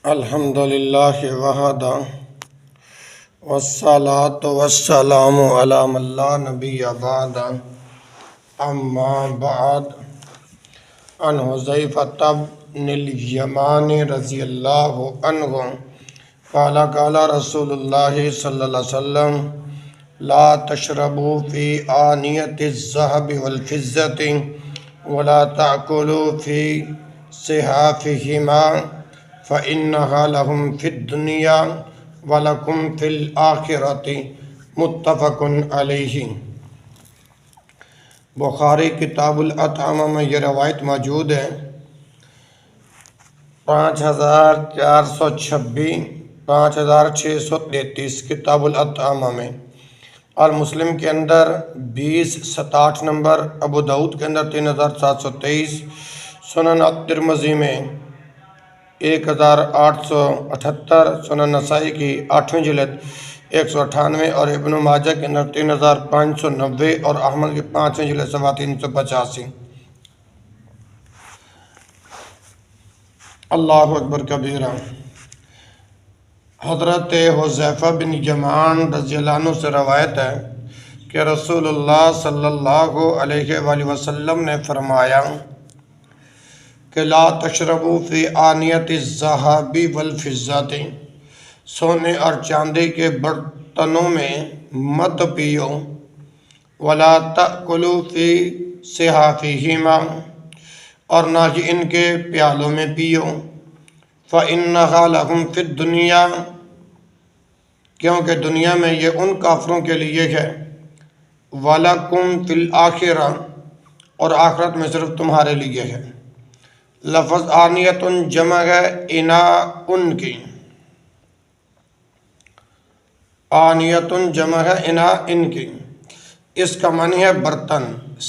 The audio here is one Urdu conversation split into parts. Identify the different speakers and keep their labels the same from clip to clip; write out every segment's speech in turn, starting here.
Speaker 1: الحمدللہ وحدہ والصلاة والسلام علی من لا نبی بعد اما بعد عن حذیفہ بن الیمان رضی اللہ عنہ قال قال رسول اللہ صلی اللہ علیہ وسلم لا تشربوا فی آنیۃ الذہب والفضة ولا تأکلوا فی صحافہما فإنها لهم في الدنيا ولكم في الآخرة متفق علیہ۔ بخاری کتاب الاطعمہ میں یہ روایت موجود ہے 5426 5633 کتاب الاطعمہ میں، اور مسلم کے اندر 2067 نمبر، ابو داؤد کے اندر 3723، سنن الترمذی میں 1878، سنن نسائی کی 8ویں جلد 198، اور ابن ماجہ کے اندر 3590، اور احمد کی 5ویں جلد صفحہ 385۔ اللہ اکبر کبیرہ۔ حضرت حذیفہ بن یمان رضی اللہ عنہ سے روایت ہے کہ رسول اللہ صلی اللہ علیہ وآلہ وسلم نے فرمایا کہ لا تشربوا فی آنیۃ الذہب والفضة، سونے اور چاندی کے برتنوں میں مت پیو، ولا تأکلوا فی صحافہما، اور نہ ہی ان کے پیالوں میں پیو، فإنہا لہم فی الدنیا، کیونکہ دنیا میں یہ ان کافروں کے لیے ہے، وَلَكُمْ فِي الْآخِرَةِ، اور آخرت میں صرف تمہارے لیے ہے۔ لفظ آنیت جمع ہے اناء کی، آنیت جمع ہے اناء کی، اس کا معنی ہے برتن۔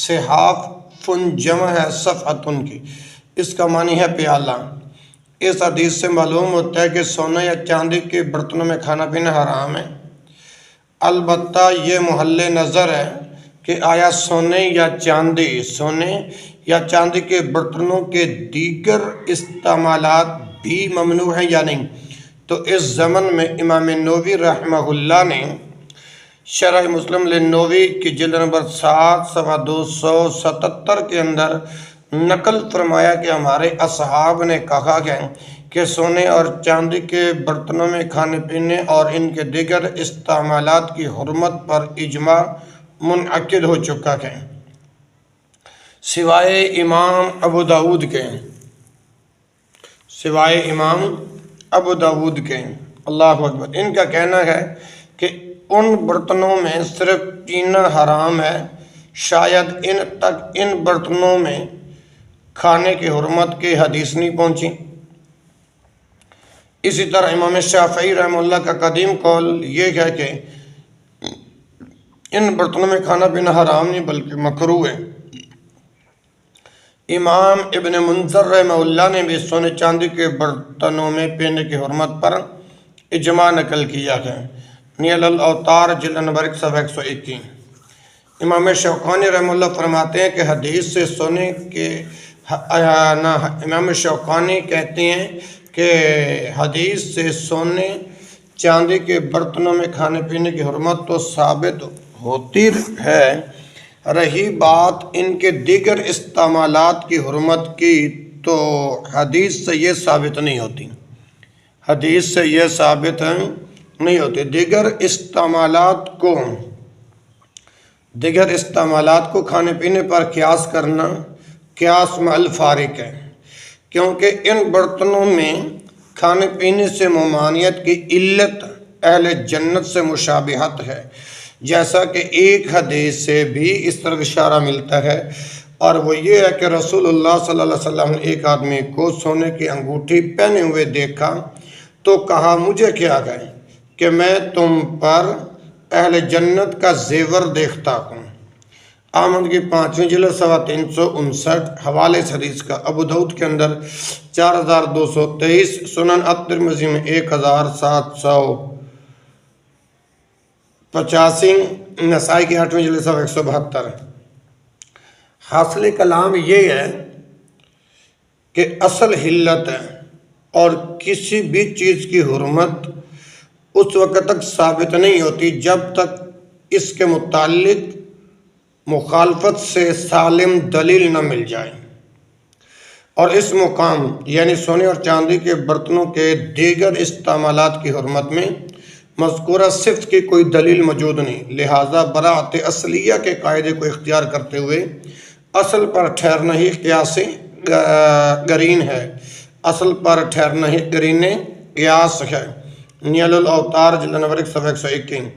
Speaker 1: صحاف جمع ہے صفحۃ کی، اس کا معنی ہے پیالہ۔ اس حدیث سے معلوم ہوتا ہے کہ سونے یا چاندی کے برتنوں میں کھانا پینا حرام ہے۔ البتہ یہ محل نظر ہے کہ آیا سونے یا چاندی کے برتنوں کے دیگر استعمالات بھی ممنوع ہیں یا نہیں۔ تو اس زمن میں امام نووی رحمہ اللہ نے شرح مسلم للنووی کی جلد نمبر 7 صفحہ 277 کے اندر نقل فرمایا کہ ہمارے اصحاب نے کہا کہ سونے اور چاندی کے برتنوں میں کھانے پینے اور ان کے دیگر استعمالات کی حرمت پر اجماع منعقد ہو چکا ہے، سوائے امام ابو داود کے۔ اللہ اکبر۔ ان کا کہنا ہے کہ ان برتنوں میں صرف پینا حرام ہے، شاید ان برتنوں میں کھانے کی حرمت کی حدیث نہیں پہنچی۔ اسی طرح امام شافعی رحمہ اللہ کا قدیم قول یہ ہے کہ ان برتنوں میں کھانا پینا حرام نہیں بلکہ مکروہ ہے۔ امام ابن منذر رحمہ اللہ نے بھی سونے چاندی کے برتنوں میں پینے کی حرمت پر اجماع نقل کیا ہے، نیل الاوتار جلد نمبر 1 صفحہ 121۔ امام شوکانی رحمہ اللہ فرماتے ہیں کہ حدیث سے سونے کے امام شوکانی کہتے ہیں کہ حدیث سے سونے چاندی کے برتنوں میں کھانے پینے کی حرمت تو ثابت ہوتی ہے، رہی بات ان کے دیگر استعمالات کی حرمت کی تو حدیث سے یہ ثابت نہیں ہوتی۔ دیگر استعمالات کو کھانے پینے پر قیاس کرنا قیاس مع الفارق ہے، کیونکہ ان برتنوں میں کھانے پینے سے ممانعت کی علت اہل جنت سے مشابہت ہے، جیسا کہ ایک حدیث سے بھی اس طرف اشارہ ملتا ہے، اور وہ یہ ہے کہ رسول اللہ صلی اللہ علیہ وسلم نے ایک آدمی کو سونے کی انگوٹھی پہنے ہوئے دیکھا تو کہا مجھے کیا گئے کہ میں تم پر اہل جنت کا زیور دیکھتا ہوں۔ احمد کی 5ویں جلد صفحہ 359، حوالے اس حدیث کا ابو داؤد کے اندر 4223، سنن الترمذی میں 1785، نسائی کی 8ویں جلد صفحہ 172۔ حاصل کلام یہ ہے کہ اصل حلت ہے اور کسی بھی چیز کی حرمت اس وقت تک ثابت نہیں ہوتی جب تک اس کے متعلق مخالفت سے سالم دلیل نہ مل جائے، اور اس مقام یعنی سونے اور چاندی کے برتنوں کے دیگر استعمالات کی حرمت میں مذکورہ صفت کی کوئی دلیل موجود نہیں، لہٰذا براءت اصلیہ کے قاعدے کو اختیار کرتے ہوئے اصل پر ٹھہرنا ہی قیاس قرین ہے، اصل پر ٹھہرنا ہی قرین قیاس ہے۔ نیل الاوتار جلد نمبر 121۔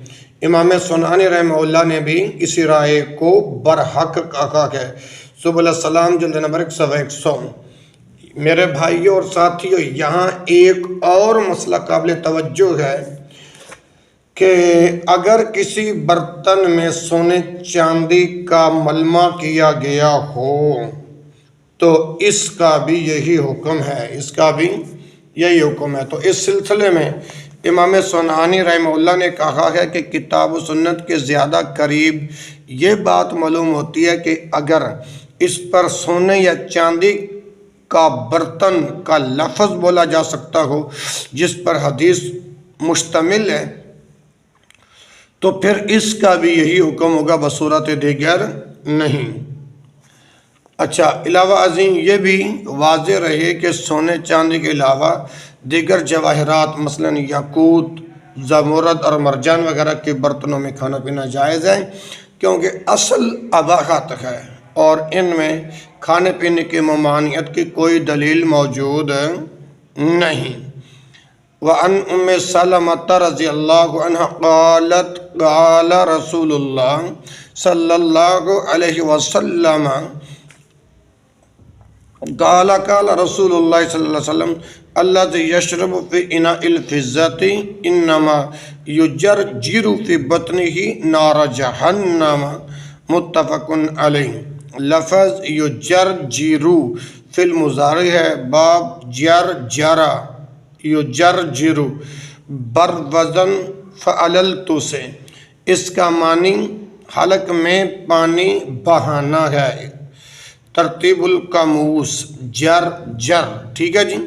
Speaker 1: امام صنعانی رحمہ اللہ نے بھی اسی رائے کو برحق کہا ہے، سبل السلام جلد نمبر 101۔ میرے بھائیوں اور ساتھیوں، یہاں ایک اور مسئلہ قابل توجہ ہے کہ اگر کسی برتن میں سونے چاندی کا ملمہ کیا گیا ہو تو اس کا بھی یہی حکم ہے، اس کا بھی یہی حکم ہے۔ تو اس سلسلے میں امام صنعانی رحمہ اللہ نے کہا ہے کہ کتاب و سنت کے زیادہ قریب یہ بات معلوم ہوتی ہے کہ اگر اس پر سونے یا چاندی کا برتن کا لفظ بولا جا سکتا ہو جس پر حدیث مشتمل ہے تو پھر اس کا بھی یہی حکم ہوگا بصورت دیگر نہیں۔ اچھا، علاوہ ازیں یہ بھی واضح رہے کہ سونے چاندی کے علاوہ دیگر جواہرات مثلا یاقوت، زمرد اور مرجان وغیرہ کے برتنوں میں کھانا پینا جائز ہے، کیونکہ اصل اباحت ہے اور ان میں کھانے پینے کی ممانعت کی کوئی دلیل موجود نہیں۔ وعن ام سلمة رضی اللہ عنہ قالت قال رسول اللہ صلی اللہ علیہ وسلم قال رسول اللہ صلی اللہ علیہ وسلم الذی یشرب فی اناء الفضة انما یجرجر فی بطنہ نار جہنم، متفق علیہ۔ لفظ یجرجر فی المضارع ہے، باب جرجرا یجرجر بر وزن فعللت سے، اس کا معنی حلق میں پانی بہانا ہے، ترتیب القاموس جر جر، ٹھیک ہے جی۔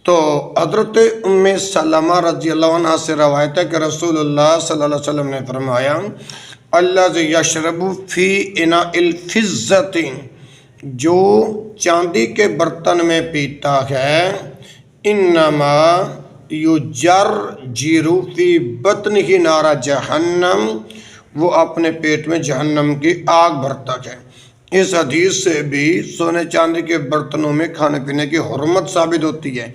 Speaker 1: تو حضرت ام سلمہ رضی اللہ عنہ سے روایت ہے کہ رسول اللہ صلی اللہ علیہ وسلم نے فرمایا الذی یشرب فی اناء الفضة، جو چاندی کے برتن میں پیتا ہے، انما یجرجر فی بطنہ نار جہنم، وہ اپنے پیٹ میں جہنم کی آگ بھرتا ہے۔ اس حدیث سے بھی سونے چاندی کے برتنوں میں کھانے پینے کی حرمت ثابت ہوتی ہے،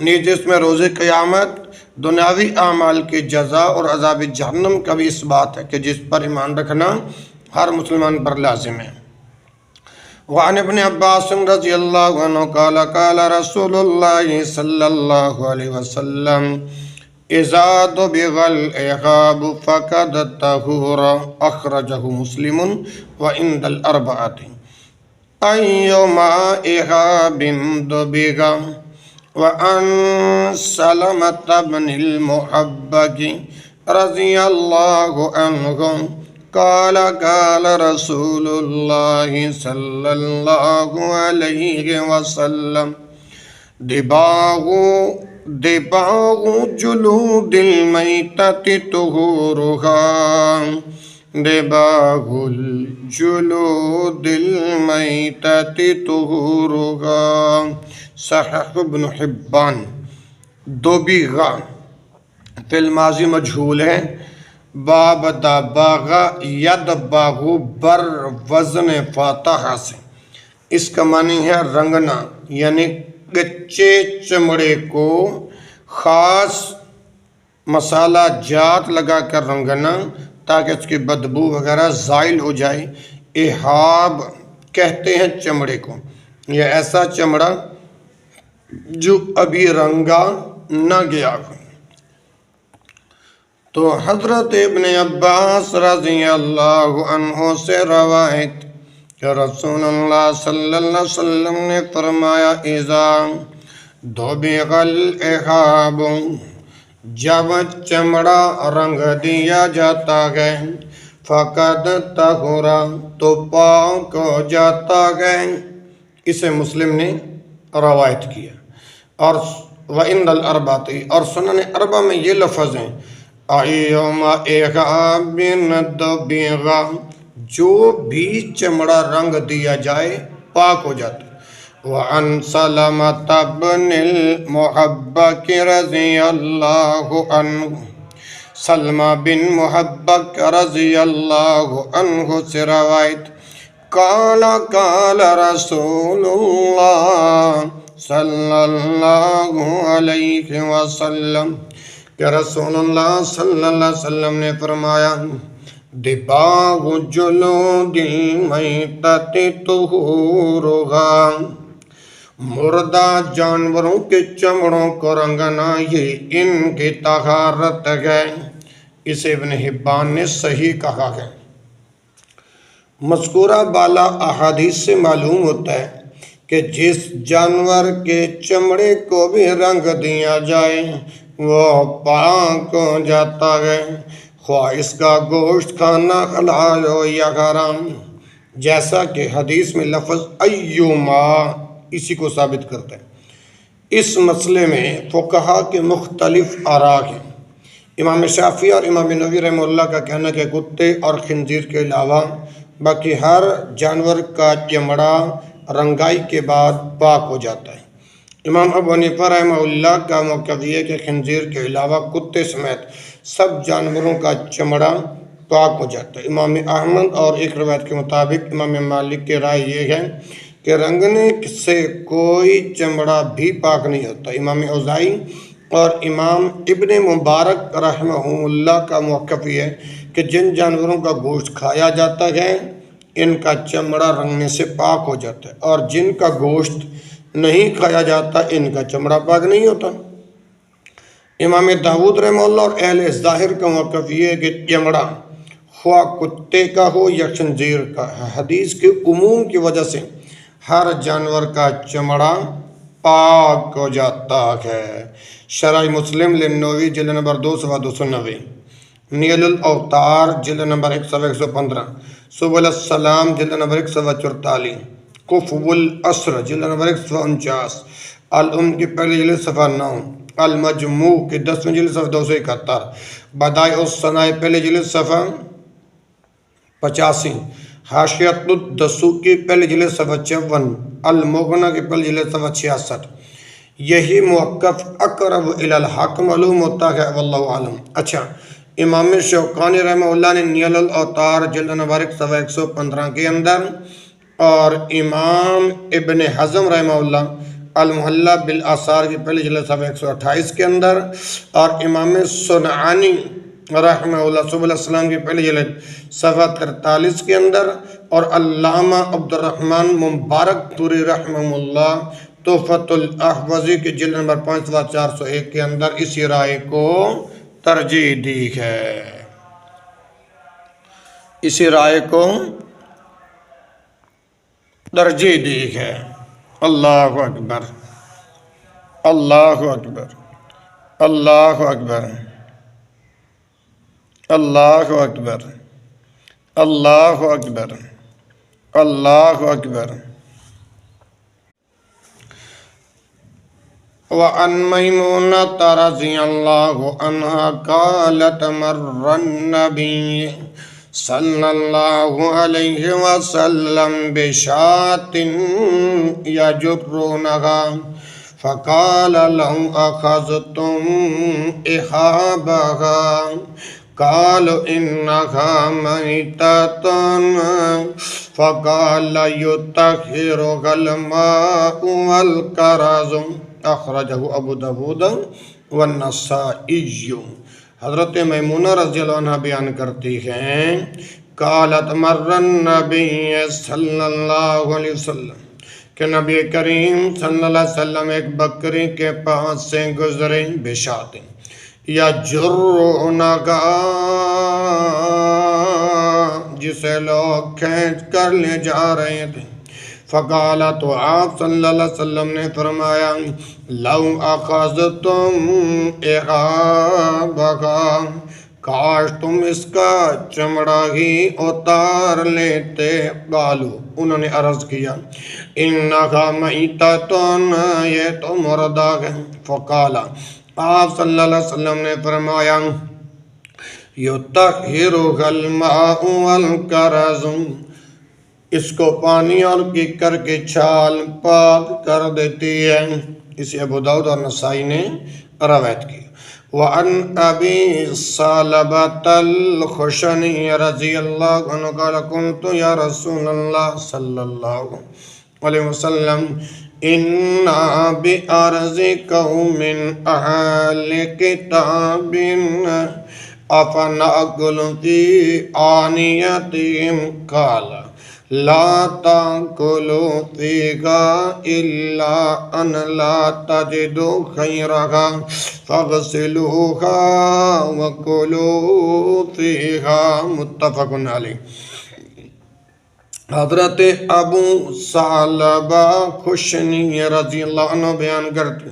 Speaker 1: نیز اس میں روز قیامت دنیاوی اعمال کی جزا اور عذاب جہنم کا بھی اس بات ہے کہ جس پر ایمان رکھنا ہر مسلمان پر لازم ہے۔ وعن ابن عباس رضی اللہ عنہ قال قال رسول اللہ صلی اللہ علیہ وسلم اذا دبغ الاعقاب فقد طہور، اخرجہ مسلم وعند الاربعۃ۔ ایما اعقاب دبغ۔ وعن سلمة بن المحبق رضی اللہ عنہ قال قال رسول اللہ صلی اللہ علیہ وسلم دباغ جلود المیتۃ طہورها، دباغ جلود المیتۃ طہورها، صحیح ابن حبان۔ دوبیغا فی الماضی مجہول ہے، باب دباغ یدباغ بر وزن فاتحہ سے، اس کا معنی ہے رنگنا، یعنی کچے چمڑے کو خاص مسالہ جات لگا کر رنگنا تاکہ اس کی بدبو وغیرہ زائل ہو جائے۔ احاب کہتے ہیں چمڑے کو، یہ ایسا چمڑا جو ابھی رنگا نہ گیا ہو۔ تو حضرت ابن عباس رضی اللہ عنہ سے روایت کہ رسول اللہ صلی اللہ علیہ وسلم نے فرمایا اذا دبغ الاعقاب، جب چمڑا رنگ دیا جاتا ہے، فقد طہور، تو پاک ہو جاتا ہے۔ اسے مسلم نے روایت کیا۔ اور وَإِنَّ الْأَرْبَعَةِ اور سنن اربع میں یہ لفظ ہیں ایوما اغابن دبیغا جو بھی چمڑا رنگ دیا جائے پاک ہو جاتا ہے۔ وَعَنْ سَلَمَةَ بْنِ الْمُحَبَّكِ رضی اللہ عنہ سلمہ بن محبک رضی اللہ عنہ سے روایت قال قال رسول اللہ صلی اللہ علیہ وسلم کہ رسول اللہ صلی اللہ علیہ وسلم نے فرمایا دباغ جلود المیتۃ طہورھا مردہ جانوروں کے چمڑوں کو رنگنا یہ ان کی طہارت ہے۔ اسے ابن حبان نے صحیح کہا ہے۔ مذکورہ بالا احادیث سے معلوم ہوتا ہے کہ جس جانور کے چمڑے کو بھی رنگ دیا جائے وہ پاک ہو جاتا ہے، خواہ اس کا گوشت کھانا حلال ہو یا حرام، جیسا کہ حدیث میں لفظ ایوما اسی کو ثابت کرتا ہے۔ اس مسئلے میں فقہا کے مختلف آراء ہیں۔ امام شافعی اور امام نووی رحمہ اللہ کا کہنا ہے کہ کتے اور خنزیر کے علاوہ باقی ہر جانور کا چمڑا رنگائی کے بعد پاک ہو جاتا ہے۔ امام ابو حنیفہ رحمہ اللہ کا موقف یہ ہے کہ خنزیر کے علاوہ کتے سمیت سب جانوروں کا چمڑا پاک ہو جاتا ہے۔ امام احمد اور ایک روایت کے مطابق امام مالک کی رائے یہ ہے کہ رنگنے سے کوئی چمڑا بھی پاک نہیں ہوتا۔ امام اوزاعی اور امام ابن مبارک رحمہ اللہ کا موقف یہ ہے کہ جن جانوروں کا گوشت کھایا جاتا ہے ان کا چمڑا رنگنے سے پاک ہو جاتا ہے، اور جن کا گوشت نہیں کھایا جاتا ان کا چمڑا پاک نہیں ہوتا۔ امام داؤد رحمہ اللہ اور اہل ظاہر کا موقف یہ ہے کہ چمڑا خواہ کتے کا ہو یا خنزیر کا، حدیث کے عموم کی وجہ سے ہر جانور کا چمڑا پاک ہو جاتا ہے۔ شرح مسلم للنووی جلد نمبر 2 صفحہ 290، نیل الاوطار جلد نمبر 1 صفحہ 115، سبل السلام جلد نمبر 1 صفحہ 44، کفو الاسر جلد نمبر 1 صفحہ 49، الام کی پہلی جلد صفحہ 9، المجموع کی 10ویں جلد صفحہ 271، بدائع الصنائع پہلی جلد صفحہ 85، حاشیۃ الدسوقی پہلی جلد صفحہ 54، المغنی کی پہلی جلد صفحہ 66۔ یہی موقف اقرب الی الحق معلوم ہوتا ہے، واللہ عالم۔ اچھا، امام شوکانی رحمہ اللہ نے نیل الاوطار جلد نمبر 1 صفحہ 115 کے اندر، اور امام ابن حزم رحمہ اللہ المحلہ بالآثار کی پہلی جلد صفحہ 128 کے اندر، اور امام صنعانی رحمہ اللہ سبل السلام کی پہلی جلد صفحہ 43 کے اندر، اور علامہ عبد الرحمن مبارک طوری رحمہ اللہ تحفۃ الاحوذی کی جلد نمبر 5 صفحہ 401 کے اندر اسی رائے کو ترجیح دی ہے۔ اسی رائے کو ترجیح دی ہے۔ اللہ اکبر، اللہ اکبر، اللہ اکبر، اللہ اکبر، اللہ اکبر، اللہ اکبر۔ وعن میمونۃ رضی اللہ عنہا قالت مر النبی صلی اللہ علیہ وسلم بشاة یجرونہا فقال لو اخذتم احابہا قالوا انہا میتۃ فقال یطہرھا الماء والکرز، اخرجہ ابو داؤد والنسائی۔ حضرت میمونہ رضی اللہ عنہ بیان کرتی ہیں قالت مر النبی صلی اللہ علیہ وسلم کہ نبی کریم صلی اللہ علیہ وسلم ایک بکری کے پاس سے گزرے، بشاۃ یجرونہا جسے لوگ کھینچ کر لے جا رہے تھے، فقال تو آپ صلی اللہ علیہ وسلم نے فرمایا لو اخذتم احابہا کاش تم اس کا چمڑا ہی اتار لیتے، قالوا انہوں نے عرض کیا انہا میتتن، یہ تو مردہ ہے۔ فقالا، آپ صلی اللہ علیہ وسلم نے فرمایا یطہرها الماء والکرز، اس کو پانی اور کیکر کی چھال پاک کر دیتی ہے۔ اسے ابو داؤد اور نسائی نے روایت کی۔ وعن ابی ثعلبۃ الخشنی رضی اللہ عنہ قال قلت یا رسول اللہ صلی اللہ علیہ وسلم انا بارض قوم اہل کتاب افنأکل فی آنیتہم قال لا تأکلوا فیہا الا ان لا تجدوا خیرہا فاغسلوہا وکلوا فیہا، متفق علیہ۔ حضرت ابو ثعلبہ خشنی رضی اللہ عنہ بیان کرتے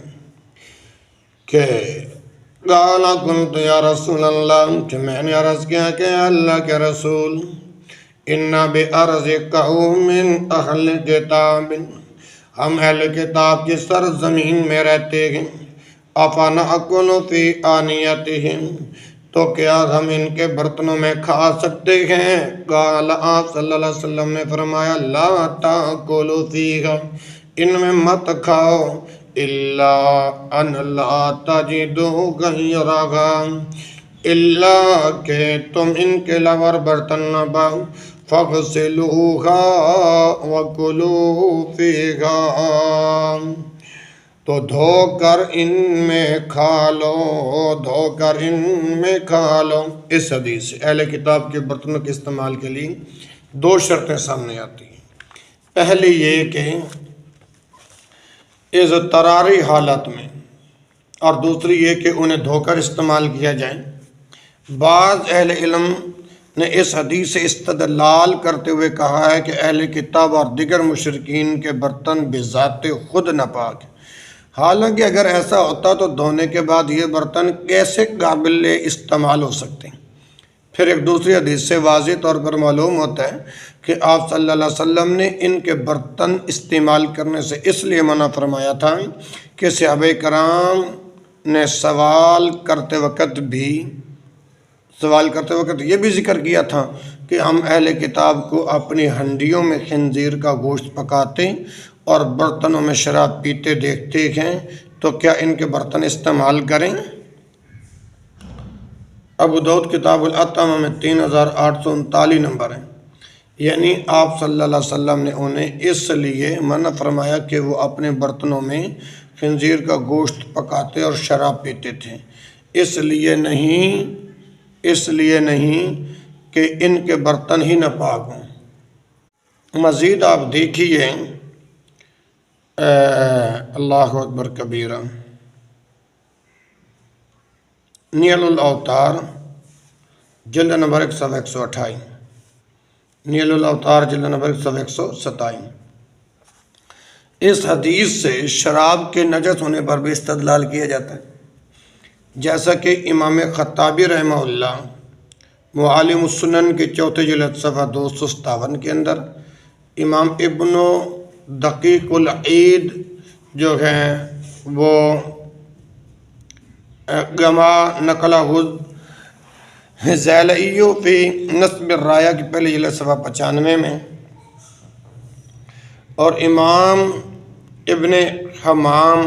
Speaker 1: کہ قال قلت یا رسول اللہ، کہ میں نے عرض کیا کہ اللہ کے رسول اِنَّا بِأَرْضِ قَوْمٍ اہل کتاب، ہم اہل کتاب کی سرزمین میں رہتے ہیں۔ أَفَنَأْكُلُ فِي آنِيَتِهِمْ، تو کیا ہم ان کے برتنوں میں کھا سکتے ہیں؟ قال، آپ صلی اللہ علیہ وسلم نے فرمایا لا تأکلوا فیہا، ان میں مت کھاؤ، الا ان لا تجدوا غیرہا، الا کہ تم ان کے علاوہ برتن نہ پاؤ، فاغسلوہا وکلوا فیہا، تو دھو کر ان میں کھا لو، دھو کر ان میں کھا لو۔ اس حدیث سے اہل کتاب کے برتنوں کے استعمال کے لیے دو شرطیں سامنے آتی ہیں۔ پہلی یہ کہ اضطراری حالت میں، اور دوسری یہ کہ انہیں دھو کر استعمال کیا جائے۔ بعض اہل علم نے اس حدیث سے استدلال کرتے ہوئے کہا ہے کہ اہل کتاب اور دیگر مشرکین کے برتن بذات خود ناپاک ہیں۔ حالانکہ اگر ایسا ہوتا تو دھونے کے بعد یہ برتن کیسے قابل استعمال ہو سکتے ہیں؟ پھر ایک دوسری حدیث سے واضح طور پر معلوم ہوتا ہے کہ آپ صلی اللہ علیہ وسلم نے ان کے برتن استعمال کرنے سے اس لیے منع فرمایا تھا کہ صحابہ کرام نے سوال کرتے وقت یہ بھی ذکر کیا تھا کہ ہم اہل کتاب کو اپنی ہنڈیوں میں خنزیر کا گوشت پکاتے اور برتنوں میں شراب پیتے دیکھتے ہیں، تو کیا ان کے برتن استعمال کریں؟ ابو داؤد کتاب الاطعمہ میں 3839 نمبر ہے، یعنی آپ صلی اللہ علیہ وسلم نے انہیں اس لیے منع فرمایا کہ وہ اپنے برتنوں میں خنزیر کا گوشت پکاتے اور شراب پیتے تھے، اس لیے نہیں کہ ان کے برتن ہی ناپاک ہوں۔ مزید آپ دیکھیے اللہ اکبر کبیرہ، نیل الاوتار جلد نمبر 128، نیل الاوتار جلد نمبر 127۔ اس حدیث سے شراب کے نجس ہونے پر بھی استدلال کیا جاتا ہے، جیسا کہ امام خطابی رحمہ اللہ معالم السنن کے 4 جلد صفحہ 257 کے اندر، امام ابن دقیق العید جو ہیں وہ گما نقلہ زیلئی فی نصب الرایہ کی پہلی جلد صفحہ 95 میں، اور امام ابن حمام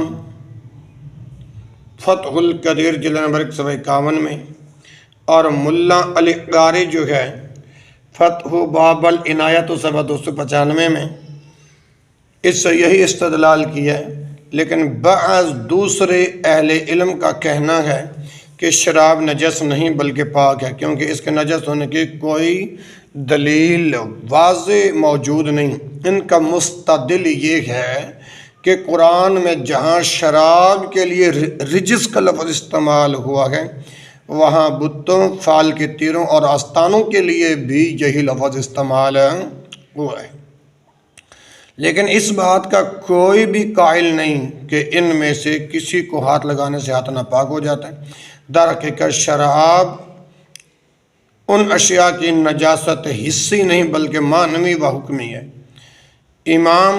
Speaker 1: فتح القدیر جلد نمبر 151 میں، اور ملا علی قاری جو ہے فتح باب العنایت صفحہ 295 میں اس سے یہی استدلال کیا ہے۔ لیکن بعض دوسرے اہل علم کا کہنا ہے کہ شراب نجس نہیں بلکہ پاک ہے، کیونکہ اس کے نجس ہونے کی کوئی دلیل واضح موجود نہیں۔ ان کا مستدل یہ ہے کہ قرآن میں جہاں شراب کے لیے رجس کا لفظ استعمال ہوا ہے، وہاں بتوں، فال کے تیروں اور آستانوں کے لیے بھی یہی لفظ استعمال ہوا ہے۔ لیکن اس بات کا کوئی بھی قائل نہیں کہ ان میں سے کسی کو ہاتھ لگانے سے ہاتھ ناپاک ہو جاتا ہے۔ در حقیقت شراب ان اشیاء کی نجاست حصی نہیں بلکہ معنوی و حکمی ہے۔ امام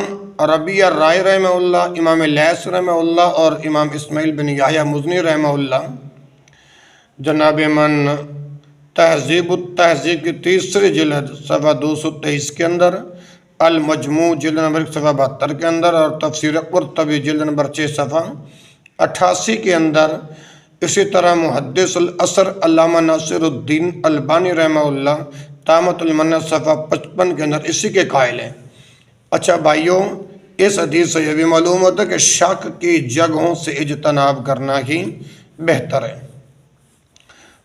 Speaker 1: ربیع رائے رحمہ اللہ، امام لیث رحمہ اللہ اور امام اسماعیل بن یحییٰ مزنی رحمہ اللہ جناب من تہذیب التہذیب کی تیسری جلد صفحہ 223 کے اندر، المجموع جلد نمبر 72 کے اندر، اور تفسیر قرطبی جلد نمبر 6 صفحہ 88 کے اندر، اسی طرح محدث العصر علامہ ناصر الدین البانی رحمہ اللہ تامۃ المنہ صفحہ 55 کے اندر اسی کے قائل ہیں۔ اچھا بھائیوں، اس حدیث سے یہ بھی معلوم ہوتا ہے کہ شک کی جگہوں سے اجتناب کرنا ہی بہتر ہے۔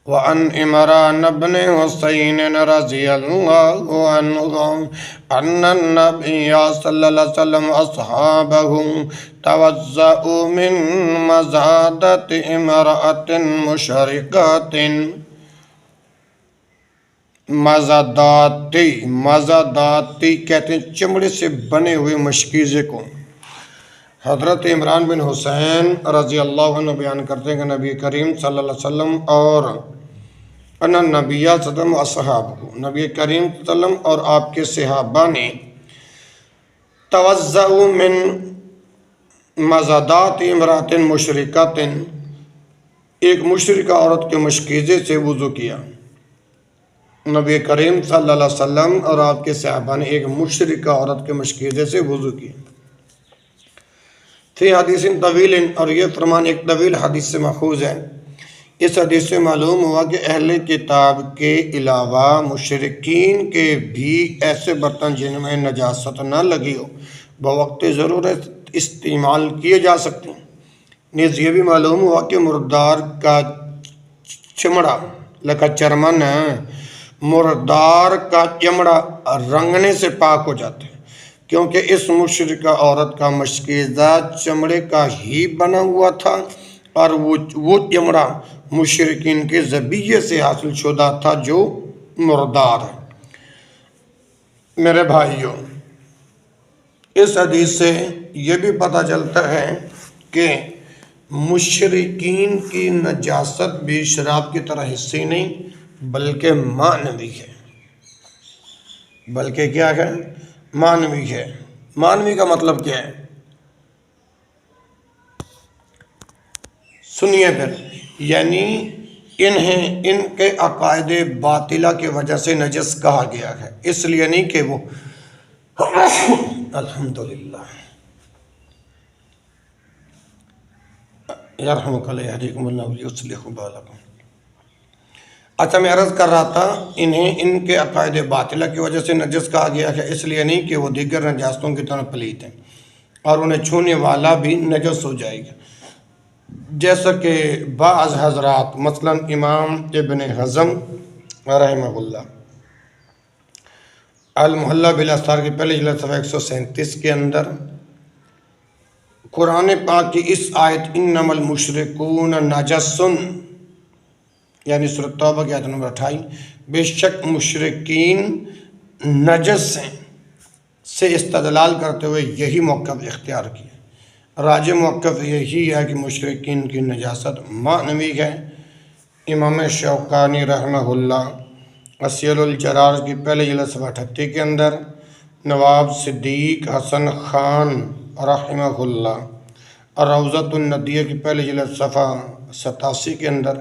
Speaker 1: وَعَنْ عِمْرَانَ بْنِ حُسَيْنٍ رَضِيَ اللَّهُ عَنْهُ أَنَّ النَّبِيَّ صَلَّى اللَّهُ عَلَيْهِ وسلم أَصْحَابَهُ تَوَضَّأُوا مِنْ مَزَادَةِ امْرَأَةٍ مُشْرِكَةٍ۔ مزاداتی کہتے ہیں چمڑے سے بنے ہوئے مشکیزے کو۔ حضرت عمران بن حسین رضی اللہ عنہ بیان کرتے ہیں کہ نبی کریم صلی اللہ علیہ وسلم اور ان نبی صلی اللہ علیہ وسلم اصحابہ، نبی کریم صلی اللہ علیہ وسلم اور آپ کے صحابہ نے توضؤ من مزادات امرات مشرکات، ایک مشرکہ عورت کے مشکیزے سے وضو کیا۔ نبی کریم صلی اللہ علیہ وسلم اور آپ کے صحابہ نے ایک مشرکہ عورت کے مشکیزے سے وضو کیا۔ فی حدیث طویل، اور یہ فرمان ایک طویل حدیث سے ماخوذ ہے۔ اس حدیث سے معلوم ہوا کہ اہل کتاب کے علاوہ مشرکین کے بھی ایسے برتن جن میں نجاست نہ لگی ہو بوقت ضرورت استعمال کیے جا سکتے ہیں۔ نیز یہ بھی معلوم ہوا کہ مردار کا چمڑا لکھا چرمن ہے، مردار کا چمڑا رنگنے سے پاک ہو جاتے ہیں، کیونکہ اس مشرکہ عورت کا مشکیزہ چمڑے کا ہی بنا ہوا تھا، اور وہ چمڑا مشرکین کے ذبیحے سے حاصل شدہ تھا جو مردار ہے۔ میرے بھائیوں، اس حدیث سے یہ بھی پتہ چلتا ہے کہ مشرکین کی نجاست بھی شراب کی طرح حصی نہیں بلکہ معنوی ہے۔ بلکہ کیا ہے؟ معنوی ہے۔ معنوی کا مطلب کیا ہے؟ سنیے پھر، یعنی ان کے عقائد باطلہ کی وجہ سے نجس کہا گیا ہے، اس لیے نہیں کہ وہ الحمدللہ یرحمک اللہ یہدیکم اللہ ویصلح بالکم۔ اچھا، میں عرض کر رہا تھا انہیں ان کے عقائد باطلہ کی وجہ سے نجس کہا گیا ہے، اس لیے نہیں کہ وہ دیگر نجاستوں کی طرح پلیت ہیں اور انہیں چھونے والا بھی نجس ہو جائے گا، جیسا کہ بعض حضرات مثلا امام ابن حزم رحمہ اللہ المحلہ بالاثار کی پہلی جلد صفحہ 137 کے اندر قرآن پاک کی اس آیت انما المشرکون نجس، یعنی سورۃ توبہ کی آیت نمبر 28، بے شک مشرکین نجس ہیں، سے استدلال کرتے ہوئے یہی موقف اختیار کیا۔ راجح موقف یہی ہے کہ مشرکین کی نجاست معنوی ہے۔ امام شوکانی رحمہ اللہ اسیل الجرار کی پہلی جلد صفحہ 38 کے اندر، نواب صدیق حسن خان رحمہ اللہ روضۃ الندیہ کی پہلی جلد صفحہ 87 کے اندر،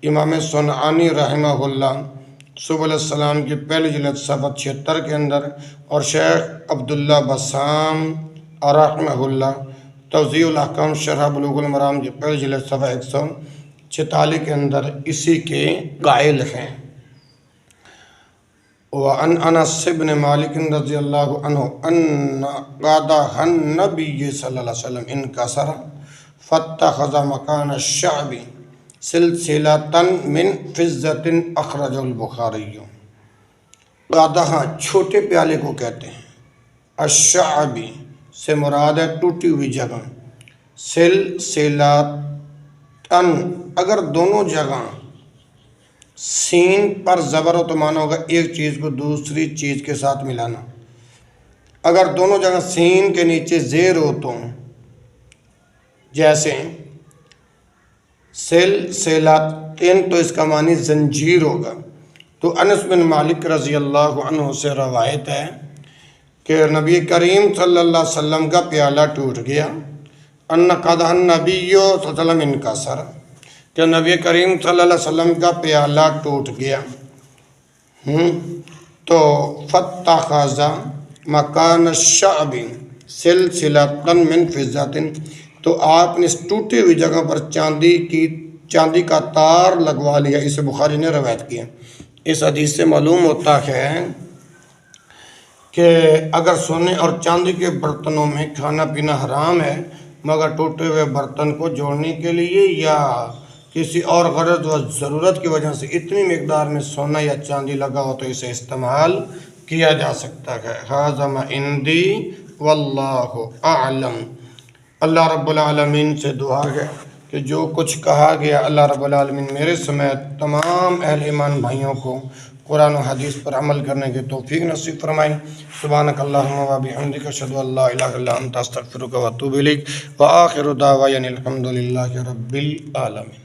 Speaker 1: امام صنعانی رحمہ اللہ سبل السلام کی پہلی جلد صفحہ 76 کے اندر، اور شیخ عبداللہ بسام رحمہ اللہ توضیح الاحکام شرح بلوغ المرام کی پہلی جلد صفحہ 146 کے اندر اسی کے قائل ہیں۔ وعن انس بن مالک رضی اللہ عنہ ان قادح النبی صلی اللہ علیہ وسلم انکسر فاتخذ مکان الشعب سلسلۃ من فضۃ اخرجہ البخاری۔ قادح چھوٹے پیالے کو کہتے ہیں، الشعبی سے مراد ہے ٹوٹی ہوئی جگہ، سلسلۃ اگر دونوں جگہ سین پر زبر ہو تو معنی ہوگا ایک چیز کو دوسری چیز کے ساتھ ملانا، اگر دونوں جگہ سین کے نیچے زیر ہو تو جیسے سلسلتین تو اس کا معنی زنجیر ہوگا۔ تو انس بن مالک رضی اللہ عنہ سے روایت ہے کہ نبی کریم صلی اللہ علیہ وسلم کا پیالہ ٹوٹ گیا، ان قدح النبی صلی اللہ علیہ وسلم انکسر، کہ نبی کریم صلی اللہ علیہ وسلم کا پیالہ ٹوٹ گیا، تو فاتخذ مکان الشعب سلسلۃ من فضۃ، تو آپ نے اس ٹوٹی ہوئی جگہ پر چاندی کا تار لگوا لیا۔ اسے بخاری نے روایت کیا۔ اس حدیث سے معلوم ہوتا ہے کہ اگر سونے اور چاندی کے برتنوں میں کھانا پینا حرام ہے، مگر ٹوٹے ہوئے برتن کو جوڑنے کے لیے یا کسی اور غرض و ضرورت کی وجہ سے اتنی مقدار میں سونا یا چاندی لگا ہو تو اسے استعمال کیا جا سکتا ہے۔ ھذا ما عندی واللہ اعلم۔ اللہ رب العالمین سے دعا ہے کہ جو کچھ کہا گیا اللہ رب العالمین میرے سمیت تمام اہل ایمان بھائیوں کو قرآن و حدیث پر عمل کرنے کے توفیق نصیب فرمائیں۔ سبحانک اللہم و بحمدک، اشہد ان لا الہ الا انت، استغفرک و اتوب الیک، وآخر دعوانا الحمد للہ رب العالمین۔